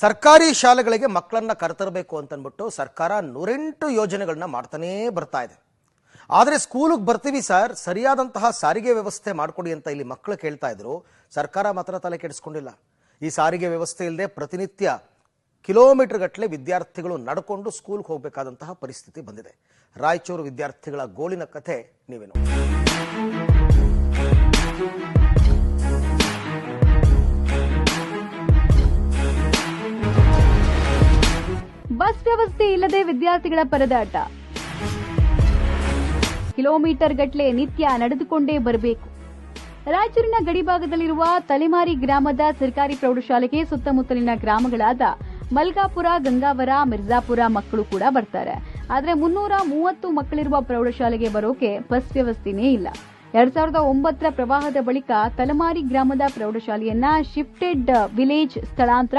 ಸರ್ಕಾರಿ ಶಾಲೆಗಳಿಗೆ ಮಕ್ಕಳನ್ನ ಕರೆತರಬೇಕು ಅಂತನ್ಬಿಟ್ಟು ಸರ್ಕಾರ 108 ಯೋಜನೆಗಳನ್ನ ಮಾಡ್ತಾನೇ ಬರ್ತಾ ಇದೆ. ಆದರೆ ಸ್ಕೂಲಿಗೆ ಬರ್ತೀವಿ ಸರ್, ಸರಿಯಾದಂತಹ ಸಾರಿಗೆ ವ್ಯವಸ್ಥೆ ಮಾಡಿಕೊಡಿ ಅಂತ ಇಲ್ಲಿ ಮಕ್ಕಳು ಕೇಳ್ತಾ ಇದ್ರು. ಸರ್ಕಾರ ಮಾತ್ರ ತಲೆ ಕೆಡಿಸ್ಕೊಂಡಿಲ್ಲ. ಈ ಸಾರಿಗೆ ವ್ಯವಸ್ಥೆ ಇಲ್ಲದೆ ಪ್ರತಿನಿತ್ಯ ಕಿಲೋಮೀಟರ್ ಗಟ್ಟಲೆ ವಿದ್ಯಾರ್ಥಿಗಳು ನಡ್ಕೊಂಡು ಸ್ಕೂಲ್ಗೆ ಹೋಗಬೇಕಾದಂತಹ ಪರಿಸ್ಥಿತಿ ಬಂದಿದೆ. ರಾಯಚೂರು ವಿದ್ಯಾರ್ಥಿಗಳ ಗೋಳಿನ ಕಥೆ ನೀವೇ ನೋಡಿ. ಬಸ್ ವ್ಯವಸ್ಥೆ ಇಲ್ಲದೆ ವಿದ್ಯಾರ್ಥಿಗಳ ಪರದಾಟ. ಕಿಲೋಮೀಟರ್ ಗಟ್ಟಲೆ ನಿತ್ಯ ನಡೆದುಕೊಂಡೇ ಬರಬೇಕು. ರಾಯಚೂರಿನ ಗಡಿಭಾಗದಲ್ಲಿರುವ ತಲೆಮಾರಿ ಗ್ರಾಮದ ಸರ್ಕಾರಿ ಪ್ರೌಢಶಾಲೆಗೆ ಸುತ್ತಮುತ್ತಲಿನ ಗ್ರಾಮಗಳಾದ ಮಲ್ಕಾಪುರ, ಗಂಗಾವರ, ಮಿರ್ಜಾಪುರ ಮಕ್ಕಳು ಕೂಡ ಬರ್ತಾರೆ. ಆದರೆ 330 ಮಕ್ಕಳಿರುವ ಪ್ರೌಢಶಾಲೆಗೆ ಬರೋಕೆ ಬಸ್ ವ್ಯವಸ್ಥೆನೇ ಇಲ್ಲ. 2009ರ ಪ್ರವಾಹದ ಬಳಿಕ ತಲಮಾರಿ ಗ್ರಾಮದ ಪ್ರೌಢಶಾಲೆಯನ್ನ ಶಿಫ್ಟೆಡ್ ವಿಲೇಜ್ ಸ್ಥಳಾಂತರ